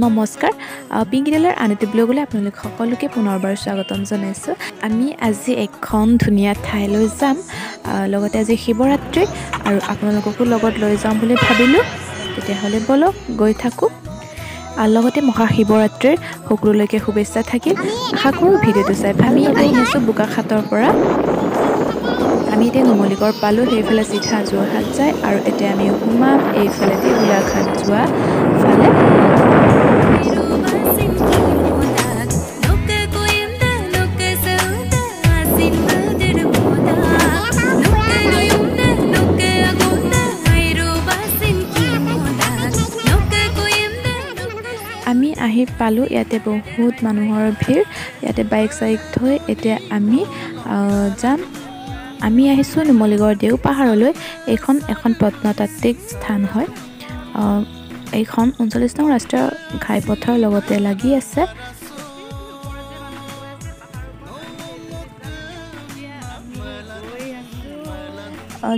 নমস্কাৰ পিংকিডেলৰ আনটি ব্লগলৈ আপোনালোক সকলোকে পুনৰবাৰ স্বাগতম জনাইছোঁ। আমি আজি এখন ধুনীয়া ঠাইলৈ যাম, লগতে আজি শিৱৰাত্ৰি আৰু আপোনালোককো লগত লৈ যাম বুলি ভাবিলোঁ। তেতিয়াহ'লে বলক গৈ থাকোঁ। লগতে মহাশিৱৰাত্ৰিৰ সকলোলৈকে শুভেচ্ছা থাকিল। আশা কৰোঁ ভিডিঅ'টো চাই ভাল পাব। আমি আহিছোঁ বোকাখাটৰ পৰা। আমি এতিয়া নুমলীগড় পালোঁ, সেইফালে চিধা যোৰহাট যায় আৰু এতিয়া আমি সোমাম এইফালেদি গোলাঘাট যোৱা ফালে। আমি আহি পালোঁ, ইয়াতে বহুত মানুহৰ ভিৰ, ইয়াতে বাইক চাইক থৈ এতিয়া আমি যাম। আমি আহিছোঁ নুমলীগড় দেওপাহাৰলৈ। এইখন এখন প্ৰত্নতাত্ত্বিক স্থান হয়। এইখন 39 নং ৰাষ্ট্ৰীয় ঘাইপথৰ লগতে লাগি আছে।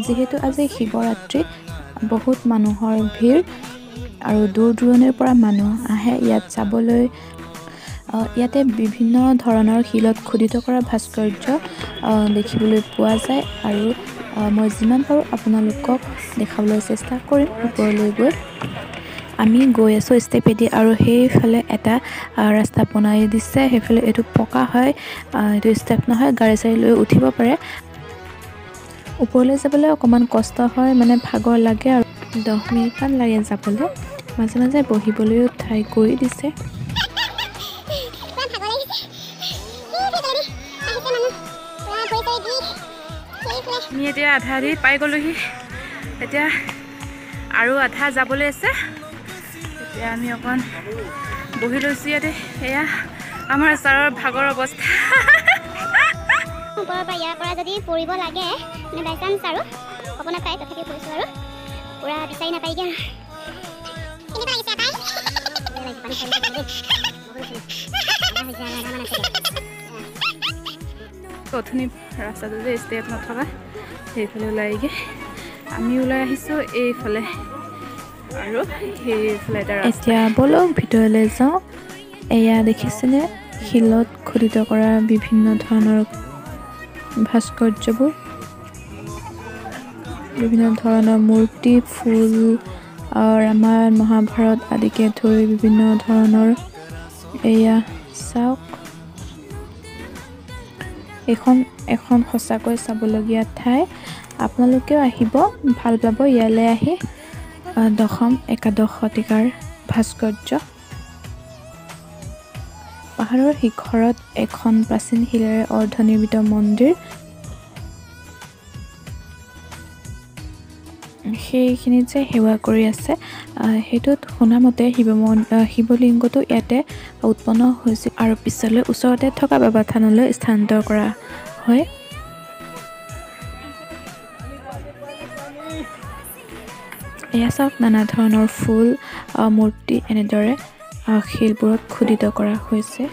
যিহেতু আজি শিৱৰাত্ৰি, বহুত মানুহৰ ভিৰ আৰু দূৰ দূৰণিৰ পৰা মানুহ আহে ইয়াত চাবলৈ। ইয়াতে বিভিন্ন ধৰণৰ শিলত খোদিত কৰা ভাস্কৰ্য দেখিবলৈ পোৱা যায় আৰু মই যিমান পাৰোঁ আপোনালোকক দেখাবলৈ চেষ্টা কৰিম ওপৰলৈ গৈ। আমি গৈ আছোঁ ষ্টেপেদি আৰু সেইফালে এটা ৰাস্তা বনাই দিছে, সেইফালে এইটো পকা হয়, এইটো ষ্টেপ নহয়, গাড়ী চাড়ী লৈ উঠিব পাৰে। ওপৰলৈ যাবলৈ অকণমান কষ্ট হয়, মানে ভাগৰ লাগে আৰু 10 মিনিটমান লাগে যাবলৈ। মাজে মাজে বহিবলৈও ঠাই কৰি দিছে। আমি এতিয়া আধা দি পাই গ'লোহি, এতিয়া আৰু আধা যাবলৈ আছে। এতিয়া আমি অকণ বহি লৈছোঁ ইয়াতে। এয়া আমাৰ ছাৰৰ ভাগৰ অৱস্থা। ওপৰৰ পৰা ইয়াৰ পৰা যদি পৰিব লাগে মানে বাই চান্স আৰু হ'ব নাপায়, তথাপি পৰিছোঁ আৰু পূৰা বিচাৰি নাপায়গৈ আৰু অথনি ৰাস্তাটো যে ষ্টেপ নথকা সেইফালে ওলাইগৈ। আমি ওলাই আহিছোঁ এইফালে আৰু সেইফালে এটা এতিয়া বলক ভিতৰলৈ যাওঁ। এয়া দেখিছেনে শিলত খোদিত কৰা বিভিন্ন ধৰণৰ ভাস্কৰ্যবোৰ, বিভিন্ন ধৰণৰ মূৰ্তি, ফুল, ৰামায়ণ মহাভাৰত আদিকে ধৰি বিভিন্ন ধৰণৰ। এয়া চাওক, এখন সঁচাকৈ চাবলগীয়া ঠাই। আপোনালোকেও আহিব, ভাল পাব ইয়ালৈ আহি। 10ম-11শ শতিকাৰ ভাস্কৰ্য। পাহাৰৰ শিখৰত এখন প্ৰাচীন শিলেৰে অৰ্ধনিৰ্মিত মন্দিৰ, সেইখিনিত যে সেৱা কৰি আছে সেইটোত শুনামতে শিৱলিংগটো ইয়াতে উৎপন্ন হৈছিল আৰু পিছলৈ ওচৰতে থকা বাবা থানলৈ স্থানান্তৰ কৰা হয়। এয়া চাওক, নানা ধৰণৰ ফুল, মূৰ্তি এনেদৰে শিলবোৰত খোদিত কৰা হৈছে।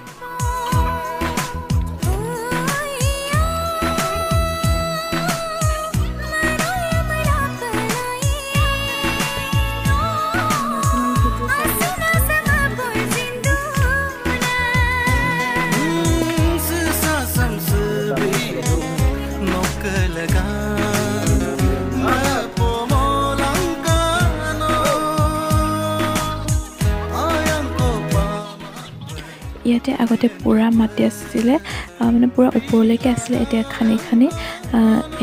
ইয়াতে আগতে পূৰা মাটি আছিলে, মানে পূৰা ওপৰলৈকে আছিলে, এতিয়া খানি খানি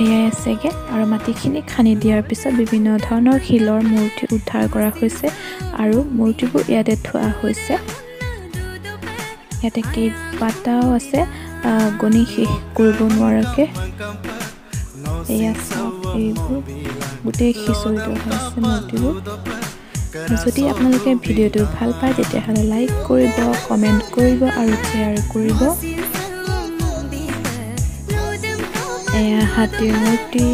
এয়াই আছেগৈ আৰু মাটিখিনি খান্দি দিয়াৰ পিছত বিভিন্ন ধৰণৰ শিলৰ মূৰ্তি উদ্ধাৰ কৰা হৈছে আৰু মূৰ্তিবোৰ ইয়াতে থোৱা হৈছে। ইয়াতে কেইবাটাও আছে, গণি শেষ কৰিব নোৱাৰাকৈ। এয়া চাওক, এইবোৰ গোটেই সিঁচৰিত হৈছে মূৰ্তিবোৰ। যদি আপোনালোকে ভিডিঅ'টো ভাল পায় তেতিয়াহ'লে লাইক কৰিব, কমেণ্ট কৰিব আৰু শ্বেয়াৰ কৰিব। এয়া হাতীৰ মূৰ্তি,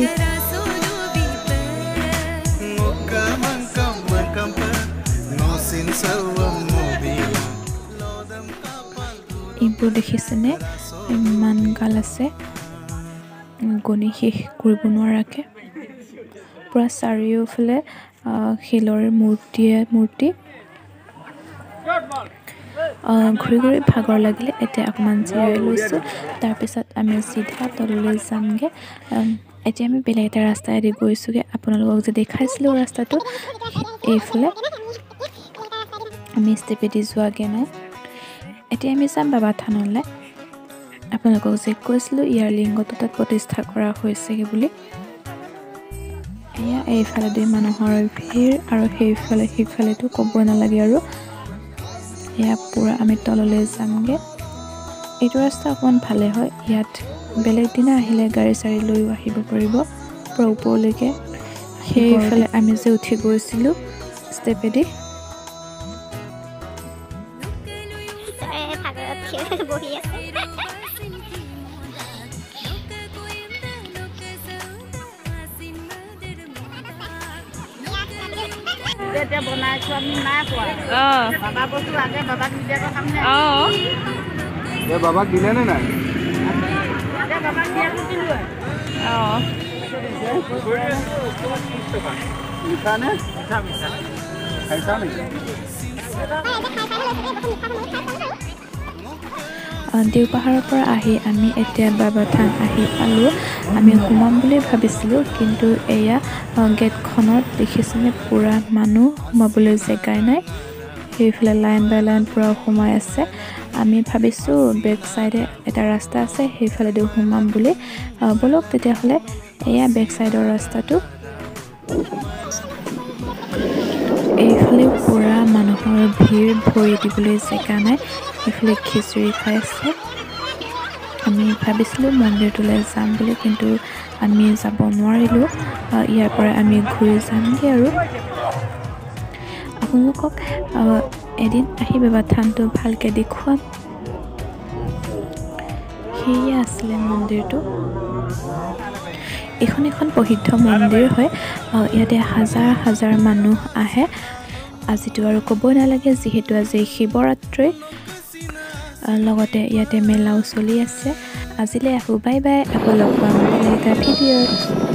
এইবোৰ দেখিছেনে ইমান গাল আছে, গণি শেষ কৰিব নোৱাৰাকৈ। পূৰা চাৰিওফালে শিলৰ মূৰ্তি। ঘূৰি ঘূৰি ভাগৰ লাগিলে এতিয়া অকণমান জিৰাই লৈছোঁ তাৰপিছত আমি চিধা তললৈ যামগৈ এতিয়া আমি বেলেগ এটা ৰাস্তাইদি গৈছোঁগৈ আপোনালোকক যে দেখাইছিলোঁ ৰাস্তাটো এইফালে আমি ষ্টেপেদি যোৱাগৈ নাই এতিয়া আমি যাম বাবা থানলৈ আপোনালোকক যে কৈছিলোঁ ইয়াৰ লিংগটো তাত প্ৰতিষ্ঠা কৰা হৈছেগৈ বুলি এয়া এইফালেদি মানুহৰ ভিৰ আৰু সেইফালেতো ক'ব নালাগে আৰু এয়া পূৰা আমি তললৈ যামগৈ এইটো ৰাস্তা অকণমান ভালে হয় ইয়াত বেলেগ দিনা আহিলে গাড়ী চাড়ী লৈও আহিব পাৰিব পূৰা ওপৰলৈকে সেইফালে আমি যে উঠি গৈছিলোঁ ষ্টেপেদি এতিয়া বনাইছোঁ আমি নাই পোৱা বাবা বস্তু লাগে বাবাক নিদিয়াকৈ খাম নে বাবাক দিলে নে নাই বাবাক দিয়াটো দিলোঁ মিঠা নে খাইছা নেকি দেওপাহাৰৰ পৰা আহি আমি এতিয়া বাবা থান আহি পালোঁ আমি সোমাম বুলি ভাবিছিলোঁ কিন্তু এয়া গেটখনত দেখিছেনে পূৰা মানুহ সোমাবলৈ জেগাই নাই সেইফালে লাইন বাই লাইন পূৰা সোমাই আছে আমি ভাবিছোঁ বেক চাইডে এটা ৰাস্তা আছে সেইফালেদি সোমাম বুলি ব'লক তেতিয়াহ'লে এয়া বেক চাইডৰ ৰাস্তাটো এইফালে পূৰা মানুহৰ ভিৰ ভৰি দিবলৈ জেগা নাই এইফালে খিচিৰি খাই আছে আমি ভাবিছিলোঁ মন্দিৰটোলৈ যাম বুলি কিন্তু আমি যাব নোৱাৰিলোঁ ইয়াৰ পৰা আমি ঘূৰি যামগৈ আৰু আপোনালোকক এদিন আহি বাবা থানটো ভালকৈ দেখুৱাম সেয়ে আছিলে মন্দিৰটো এইখন এখন প্ৰসিদ্ধ মন্দিৰ হয় ইয়াতে হাজাৰ হাজাৰ মানুহ আহে আজিতো আৰু ক'ব নালাগে যিহেতু আজি শিৱৰাত্ৰি লগতে ইয়াতে মেলাও চলি আছে আজিলৈ আহোঁ বাই বাই আকৌ লগ পাম বেলেগ এটা ভিডিঅ'ত